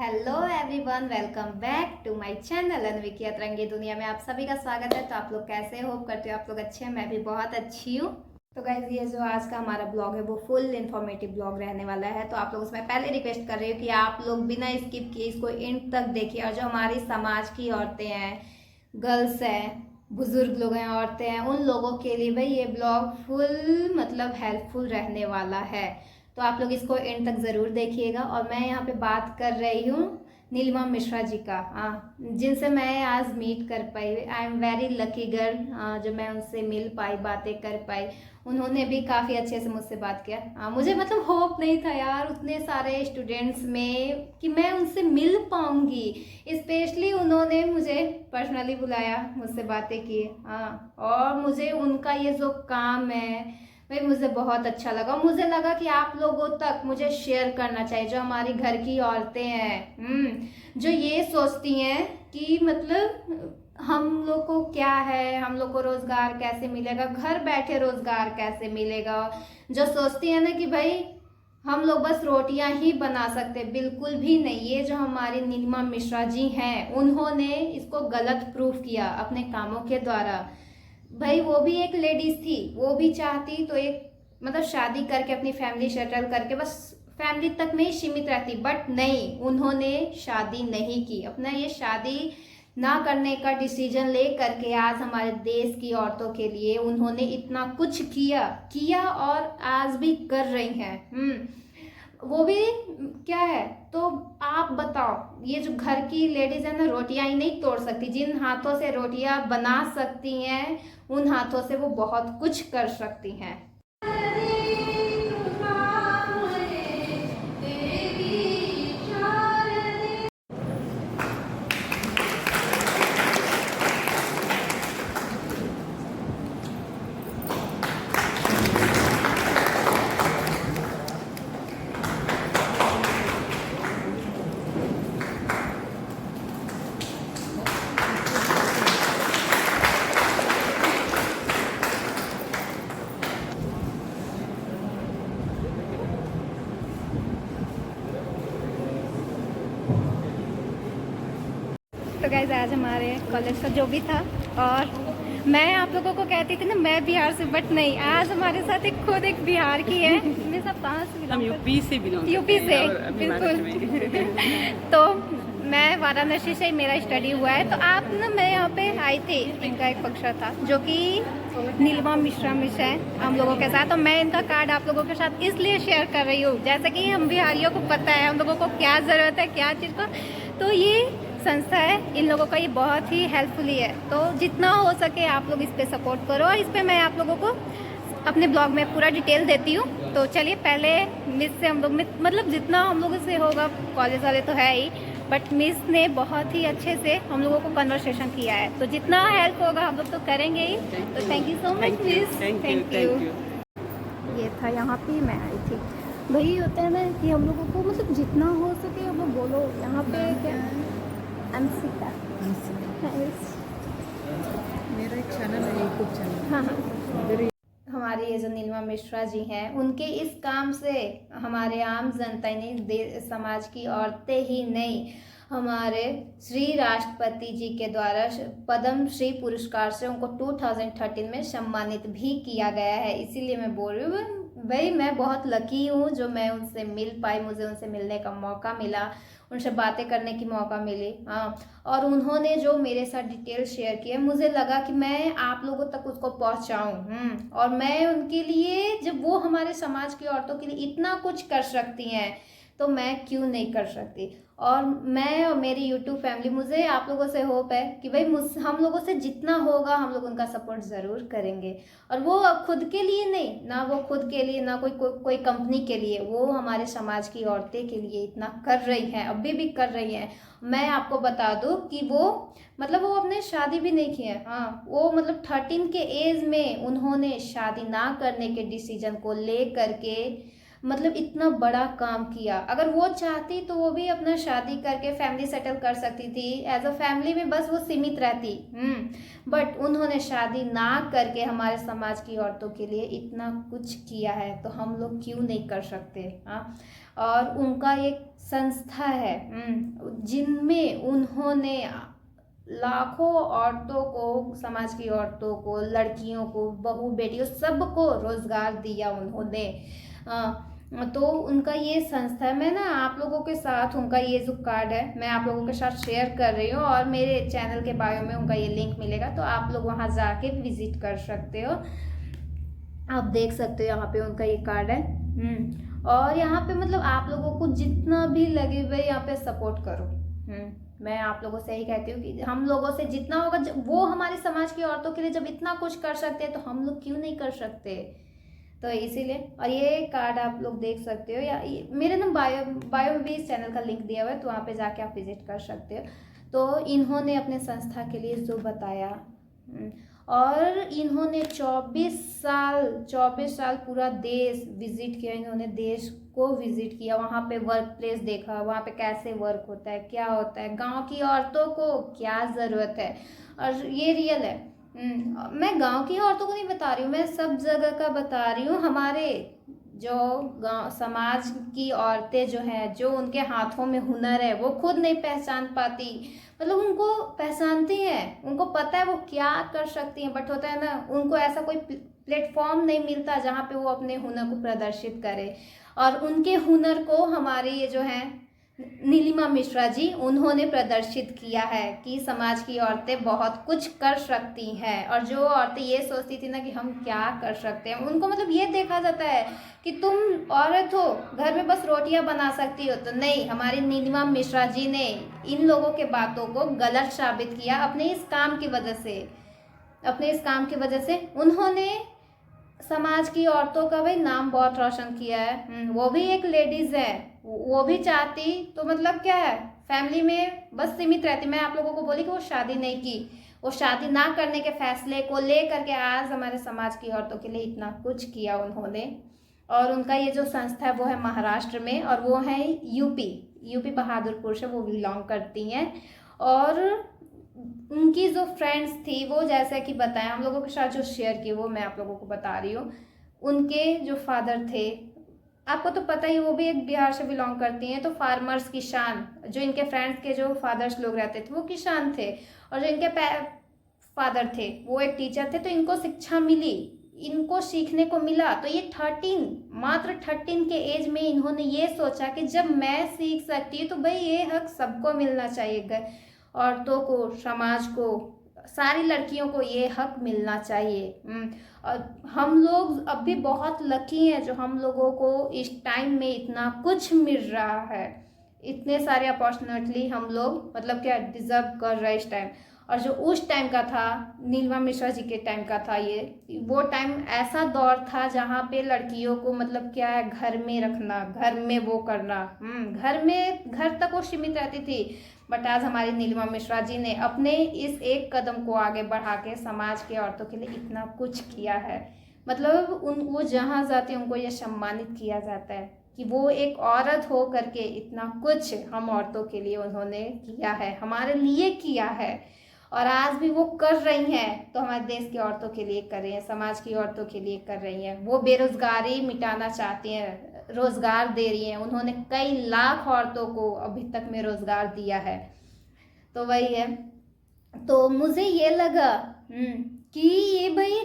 Hello everyone, welcome back to my channel Anviki अतरंगी दुनिया में आप सभी का स्वागत है। तो आप लोग कैसे, होप करते हो आप लोग अच्छे हैं। मैं भी बहुत अच्छी हूँ। तो गाइस, ये जो आज का हमारा ब्लॉग है वो फुल इन्फॉर्मेटिव ब्लॉग रहने वाला है। तो आप लोग उसमें पहले रिक्वेस्ट कर रही हूँ कि आप लोग बिना स्किप किए इसको एंड तक देखिए। और जो हमारी समाज की औरतें हैं, गर्ल्स हैं, बुजुर्ग लोग हैं, औरतें हैं, उन लोगों के लिए भाई ये ब्लॉग फुल मतलब हेल्पफुल रहने वाला है। तो आप लोग इसको एंड तक ज़रूर देखिएगा। और मैं यहाँ पे बात कर रही हूँ नीलिमा मिश्रा जी का, जिनसे मैं आज मीट कर पाई। I am very lucky girl जो मैं उनसे मिल पाई, बातें कर पाई। उन्होंने भी काफ़ी अच्छे से मुझसे बात किया। मुझे मतलब होप नहीं था यार उतने सारे स्टूडेंट्स में कि मैं उनसे मिल पाऊंगी। स्पेशली उन्होंने मुझे पर्सनली बुलाया, मुझसे बातें की। और मुझे उनका ये जो काम है भाई मुझे बहुत अच्छा लगा। मुझे लगा कि आप लोगों तक मुझे शेयर करना चाहिए। जो हमारी घर की औरतें हैं, जो ये सोचती हैं कि मतलब हम लोग को क्या है, हम लोग को रोजगार कैसे मिलेगा, घर बैठे रोजगार कैसे मिलेगा। जो सोचती है ना कि भाई हम लोग बस रोटियां ही बना सकते, बिल्कुल भी नहीं। ये जो हमारी नीलिमा मिश्रा जी हैं, उन्होंने इसको गलत प्रूफ किया अपने कामों के द्वारा। भाई वो भी एक लेडीज थी, वो भी चाहती तो एक मतलब शादी करके अपनी फैमिली सेटल करके बस फैमिली तक में ही सीमित रहती, बट नहीं, उन्होंने शादी नहीं की। अपना ये शादी ना करने का डिसीजन ले करके आज हमारे देश की औरतों के लिए उन्होंने इतना कुछ किया और आज भी कर रही हैं। वो भी क्या है तो आप बताओ, ये जो घर की लेडीज है ना, रोटियां ही नहीं तोड़ सकती। जिन हाथों से रोटियां बना सकती हैं उन हाथों से वो बहुत कुछ कर सकती हैं। तो गाइस, आज हमारे कॉलेज का जो भी था, और मैं आप लोगों को कहती थी ना मैं बिहार से, बट नहीं, आज हमारे साथ खुद एक बिहार की है। मैं सब कहाँ से बिलोंग, यूपी से यूपी से बिल्कुल। तो मैं वाराणसी से मेरा स्टडी हुआ है। तो आप ना, मैं यहाँ पे आई थी, इनका एक फंक्शन था जो कि नीलिमा मिश्रा मिस है हम लोगों के साथ। तो मैं इनका कार्ड आप लोगों के साथ इसलिए शेयर कर रही हूँ, जैसे कि हम बिहारियों को पता है हम लोगों को क्या ज़रूरत है, क्या चीज़ को। तो ये संस्था है, इन लोगों का ये बहुत ही हेल्पफुली है। तो जितना हो सके आप लोग इस पर सपोर्ट करो। और इस पर मैं आप लोगों को अपने ब्लॉग में पूरा डिटेल देती हूँ। तो चलिए, पहले मिस से हम लोग मतलब जितना हम लोगों से होगा, कॉलेज वाले तो है ही, बट मिस ने बहुत ही अच्छे से हम लोगों को कन्वर्सेशन किया है। तो जितना हेल्प होगा हम लोग तो करेंगे ही। तो thank you so much miss, thank you. ये था, यहाँ पे मैं आई थी। वही होता है ना कि हम लोगों को मतलब जितना हो सके हम लोग बोलो। यहाँ पे क्या अंशिका, मेरा एक चैनल है, यूट्यूब चैनल। हाँ, हमारी ये जो नीलिमा मिश्रा जी हैं, उनके इस काम से हमारे आम जनता ही नहीं, समाज की औरतें ही नहीं, हमारे श्री राष्ट्रपति जी के द्वारा पद्म श्री पुरस्कार से उनको 2013 में सम्मानित भी किया गया है। इसीलिए मैं बोल रही हूँ भाई मैं बहुत लकी हूँ जो मैं उनसे मिल पाई, मुझे उनसे मिलने का मौका मिला, उनसे बातें करने की मौका मिली। और उन्होंने जो मेरे साथ डिटेल शेयर किया, मुझे लगा कि मैं आप लोगों तक उसको पहुंचाऊं। और मैं उनके लिए, जब वो हमारे समाज की औरतों के लिए इतना कुछ कर सकती हैं तो मैं क्यों नहीं कर सकती। और मैं और मेरी यूट्यूब फैमिली, मुझे आप लोगों से होप है कि भाई हम लोगों से जितना होगा हम लोग उनका सपोर्ट ज़रूर करेंगे। और वो खुद के लिए नहीं ना, वो खुद के लिए ना कोई कंपनी के लिए, वो हमारे समाज की औरतें के लिए इतना कर रही हैं, अभी भी कर रही हैं। मैं आपको बता दूं कि वो मतलब वो अपने शादी भी नहीं की है। वो मतलब 13 के एज में उन्होंने शादी ना करने के डिसीजन को ले करके मतलब इतना बड़ा काम किया। अगर वो चाहती तो वो भी अपना शादी करके फैमिली सेटल कर सकती थी, एज अ फैमिली में बस वो सीमित रहती। बट उन्होंने शादी ना करके हमारे समाज की औरतों के लिए इतना कुछ किया है, तो हम लोग क्यों नहीं कर सकते। हाँ, और उनका एक संस्था है जिनमें उन्होंने लाखों औरतों को, समाज की औरतों को, लड़कियों को, बहू बेटियों सबको रोजगार दिया उन्होंने। तो उनका ये संस्था है। मैं ना आप लोगों के साथ उनका ये जो कार्ड है मैं आप लोगों के साथ शेयर कर रही हूँ, और मेरे चैनल के बायो में उनका ये लिंक मिलेगा, तो आप लोग वहाँ जाके विजिट कर सकते हो। आप देख सकते हो यहाँ पे उनका ये कार्ड है। और यहाँ पे मतलब आप लोगों को जितना भी लगे भाई यहाँ पे सपोर्ट करो। मैं आप लोगों से यही कहती हूँ कि हम लोगों से जितना होगा, वो हमारे समाज की औरतों के लिए जब इतना कुछ कर सकते हैं तो हम लोग क्यों नहीं कर सकते। तो इसीलिए, और ये कार्ड आप लोग देख सकते हो, या मेरे ना बायो में भी इस चैनल का लिंक दिया हुआ है, तो वहाँ पे जाके आप विजिट कर सकते हो। तो इन्होंने अपने संस्था के लिए जो बताया, और इन्होंने 24 साल पूरा देश विजिट किया। इन्होंने देश को विजिट किया, वहाँ पे वर्क प्लेस देखा, वहाँ पे कैसे वर्क होता है, क्या होता है, गांव की औरतों को क्या ज़रूरत है। और ये रियल है। मैं गांव की औरतों को नहीं बता रही हूँ, मैं सब जगह का बता रही हूँ। हमारे जो गांव समाज की औरतें जो हैं, जो उनके हाथों में हुनर है, वो खुद नहीं पहचान पाती, मतलब उनको पहचानती हैं, उनको पता है वो क्या कर सकती हैं, बट होता है ना, उनको ऐसा कोई प्लेटफॉर्म नहीं मिलता जहाँ पे वो अपने हुनर को प्रदर्शित करे। और उनके हुनर को हमारे ये जो हैं नीलिमा मिश्रा जी, उन्होंने प्रदर्शित किया है कि समाज की औरतें बहुत कुछ कर सकती हैं। और जो औरतें ये सोचती थी ना कि हम क्या कर सकते हैं, उनको मतलब ये देखा जाता है कि तुम औरत हो, घर में बस रोटियां बना सकती हो, तो नहीं, हमारी नीलिमा मिश्रा जी ने इन लोगों के बातों को गलत साबित किया अपने इस काम की वजह से। उन्होंने समाज की औरतों का भी नाम बहुत रोशन किया है। वो भी एक लेडीज है, वो भी चाहती तो मतलब क्या है, फैमिली में बस सीमित रहती। मैं आप लोगों को बोली कि वो शादी नहीं की, वो शादी ना करने के फैसले को लेकर के आज हमारे समाज की औरतों के लिए इतना कुछ किया उन्होंने। और उनका ये जो संस्था है वो है महाराष्ट्र में, और वो है यूपी बहादुरपुर से वो बिलोंग करती हैं। और उनकी जो फ्रेंड्स थी वो जैसे कि बताया हम लोगों के साथ जो शेयर की, वो मैं आप लोगों को बता रही हूँ। उनके जो फादर थे, आपको तो पता ही, वो भी एक बिहार से बिलोंग करती हैं, तो फार्मर्स, किसान, जो इनके फ्रेंड्स के जो फादर्स लोग रहते थे वो किसान थे, और जो इनके फादर थे वो एक टीचर थे। तो इनको शिक्षा मिली, इनको सीखने को मिला। तो ये मात्र 13 के एज में इन्होंने ये सोचा कि जब मैं सीख सकती हूँ तो भाई ये हक सबको मिलना चाहिए, औरतों को, समाज को, सारी लड़कियों को ये हक मिलना चाहिए। और हम लोग अब भी बहुत लकी हैं जो हम लोगों को इस टाइम में इतना कुछ मिल रहा है, इतने सारे अपॉर्चुनिटी हम लोग मतलब क्या डिजर्व कर रहे हैं इस टाइम। और जो उस टाइम का था, नीलिमा मिश्रा जी के टाइम का था, वो टाइम ऐसा दौर था जहाँ पे लड़कियों को मतलब क्या है, घर में रखना, घर में वो करना, घर तक वो सीमित रहती थी। बट आज हमारी नीलिमा मिश्रा जी ने अपने इस एक कदम को आगे बढ़ा के समाज के औरतों के लिए इतना कुछ किया है। मतलब वो जहाँ जाते हैं उनको ये सम्मानित किया जाता है कि वो एक औरत हो करके इतना कुछ हम औरतों के लिए उन्होंने किया है, हमारे लिए किया है। और आज भी वो कर रही हैं, तो हमारे देश की औरतों के लिए कर रही हैं, समाज की औरतों के लिए कर रही हैं। वो बेरोजगारी मिटाना चाहती हैं, रोजगार दे रही हैं। उन्होंने कई लाख औरतों को अभी तक में रोजगार दिया है। तो वही है, तो मुझे ये लगा कि ये भाई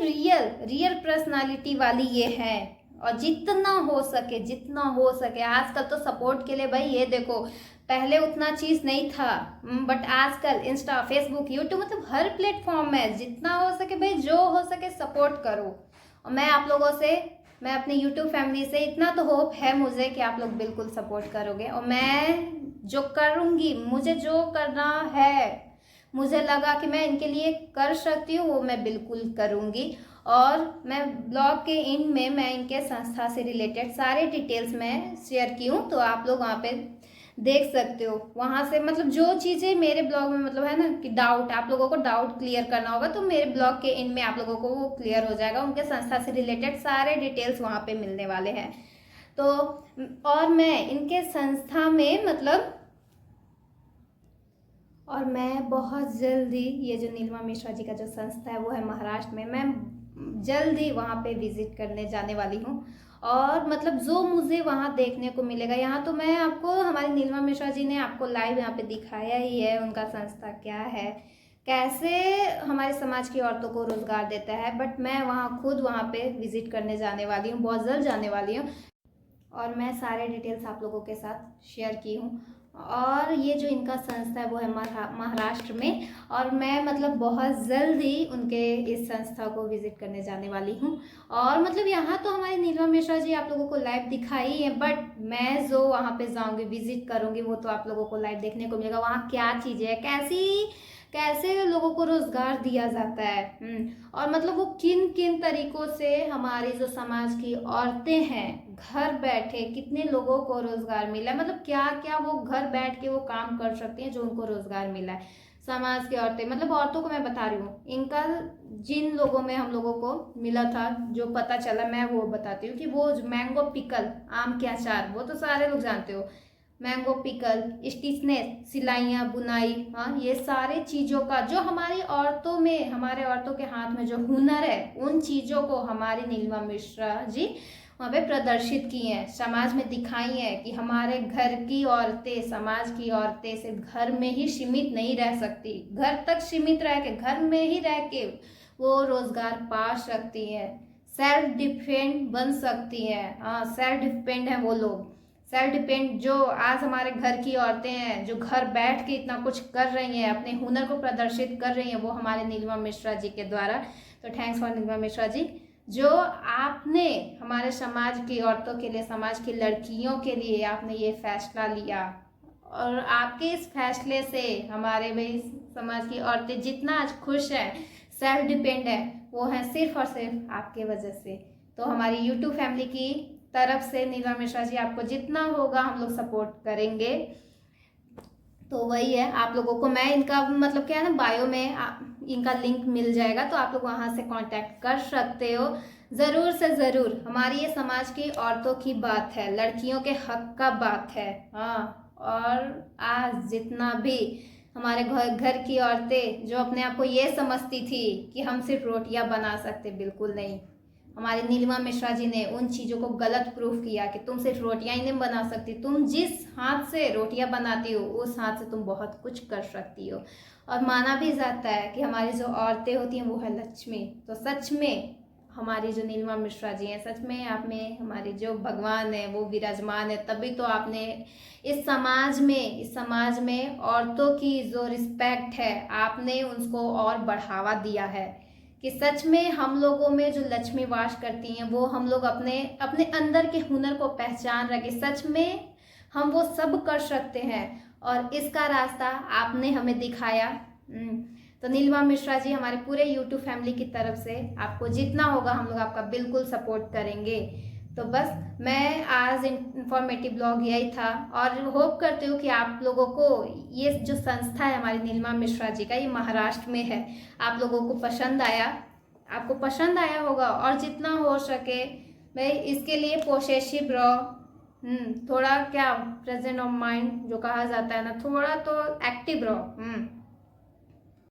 रियल पर्सनालिटी वाली ये है। और जितना हो सके आजकल तो सपोर्ट के लिए भाई ये देखो, पहले उतना चीज़ नहीं था, बट आजकल इंस्टा, फेसबुक, यूट्यूब, मतलब हर प्लेटफॉर्म में जितना हो सके भाई, जो हो सके सपोर्ट करो। और मैं आप लोगों से, मैं अपनी यूट्यूब फैमिली से इतना तो होप है मुझे कि आप लोग बिल्कुल सपोर्ट करोगे। और मैं जो करूँगी, मुझे जो करना है, मुझे लगा कि मैं इनके लिए कर सकती हूँ, वो मैं बिल्कुल करूँगी। और मैं ब्लॉग के एंड में मैं इनके संस्था से रिलेटेड सारे डिटेल्स मैं शेयर की हूँ, तो आप लोग वहाँ पे देख सकते हो। वहाँ से मतलब जो चीज़ें मेरे ब्लॉग में मतलब है ना कि डाउट, आप लोगों को डाउट क्लियर करना होगा, तो मेरे ब्लॉग के एंड में आप लोगों को वो क्लियर हो जाएगा। उनके संस्था से रिलेटेड सारे डिटेल्स वहाँ पे मिलने वाले हैं। तो और मैं इनके संस्था में मतलब और मैं बहुत जल्दी ये जो नीलिमा मिश्रा जी का जो संस्था है वो है महाराष्ट्र में, मैं जल्दी वहाँ पे विजिट करने जाने वाली हूँ। और मतलब जो मुझे वहाँ देखने को मिलेगा, यहाँ तो मैं आपको हमारी नीलिमा मिश्रा जी ने आपको लाइव यहाँ पे दिखाया ही है उनका संस्था क्या है, कैसे हमारे समाज की औरतों को रोज़गार देता है। बट मैं वहाँ खुद वहाँ पे विजिट करने जाने वाली हूँ, बहुत जल्द जाने वाली हूँ और मैं सारे डिटेल्स आप लोगों के साथ शेयर की हूँ। और ये जो इनका संस्था है वो है महाराष्ट्र में, और मैं मतलब बहुत जल्दी उनके इस संस्था को विजिट करने जाने वाली हूँ। और मतलब यहाँ तो हमारी नीलिमा मिश्रा जी आप लोगों को लाइव दिखाई है, बट मैं जो वहाँ पे जाऊँगी विजिट करूँगी वो तो आप लोगों को लाइव देखने को मिलेगा। वहाँ क्या चीज़ें है, कैसे लोगों को रोजगार दिया जाता है, और मतलब वो किन किन तरीकों से हमारी जो समाज की औरतें हैं घर बैठे कितने लोगों को रोजगार मिला है, मतलब क्या क्या वो घर बैठ के वो काम कर सकती हैं जो उनको रोजगार मिला है। समाज की औरतें मतलब औरतों को मैं बता रही हूँ, इनका जिन लोगों में हम लोगों को मिला था जो पता चला मैं वो बताती हूँ कि वो मैंगो पिकल आम के अचार वो तो सारे लोग जानते हो, मैंगो पिकल, स्टिचनेस सिलाइयाँ बुनाई, हाँ ये सारे चीज़ों का जो हमारी औरतों में हमारे औरतों के हाथ में जो हुनर है उन चीज़ों को हमारी नीलिमा मिश्रा जी वहाँ पे प्रदर्शित की हैं, समाज में दिखाई हैं कि हमारे घर की औरतें समाज की औरतें सिर्फ घर में ही सीमित नहीं रह सकती, घर तक सीमित रह के घर में ही रह के वो रोजगार पा सकती हैं, सेल्फ डिपेंड बन सकती हैं। हाँ सेल्फ डिपेंड है वो लोग, सेल्फ डिपेंड जो आज हमारे घर की औरतें हैं जो घर बैठ के इतना कुछ कर रही हैं, अपने हुनर को प्रदर्शित कर रही हैं, वो हमारे नीलिमा मिश्रा जी के द्वारा। तो थैंक्स फॉर नीलिमा मिश्रा जी, जो आपने हमारे समाज की औरतों के लिए समाज की लड़कियों के लिए आपने ये फैसला लिया, और आपके इस फैसले से हमारे भाई समाज की औरतें जितना आज खुश हैं सेल्फ डिपेंड है वो है सिर्फ और सिर्फ आपके वजह से। तो हमारी यूट्यूब फैमिली की तरफ से नीलिमा मिश्रा जी आपको जितना होगा हम लोग सपोर्ट करेंगे। तो वही है, आप लोगों को मैं इनका मतलब क्या है ना बायो में इनका लिंक मिल जाएगा, तो आप लोग वहाँ से कांटेक्ट कर सकते हो। ज़रूर से ज़रूर हमारी ये समाज की औरतों की बात है, लड़कियों के हक का बात है। हाँ और आज जितना भी हमारे घर की औरतें जो अपने आप को ये समझती थी कि हम सिर्फ रोटियां बना सकते, बिल्कुल नहीं, हमारे नीलिमा मिश्रा जी ने उन चीज़ों को गलत प्रूफ किया कि तुम सिर्फ रोटियां ही नहीं बना सकती, तुम जिस हाथ से रोटियां बनाती हो उस हाथ से तुम बहुत कुछ कर सकती हो। और माना भी जाता है कि हमारी जो औरतें होती हैं वो है लक्ष्मी। तो सच में हमारी जो नीलिमा मिश्रा जी हैं सच में आप में हमारे जो भगवान है वो विराजमान है, तभी तो आपने इस समाज में औरतों की जो रिस्पेक्ट है आपने उसको और बढ़ावा दिया है कि सच में हम लोगों में जो लक्ष्मी वास करती हैं वो हम लोग अपने अपने अंदर के हुनर को पहचान रखे, सच में हम वो सब कर सकते हैं, और इसका रास्ता आपने हमें दिखाया। तो नीलिमा मिश्रा जी हमारे पूरे यूट्यूब फैमिली की तरफ से आपको जितना होगा हम लोग आपका बिल्कुल सपोर्ट करेंगे। तो बस मैं आज इंफॉर्मेटिव ब्लॉग यही था, और होप करती हूँ कि आप लोगों को ये जो संस्था है हमारी नीलिमा मिश्रा जी का, ये महाराष्ट्र में है, आप लोगों को पसंद आया, आपको पसंद आया होगा। और जितना हो सके भाई इसके लिए पोसेसिव रहो, थोड़ा क्या प्रेजेंट ऑफ माइंड जो कहा जाता है ना, थोड़ा तो एक्टिव रहो।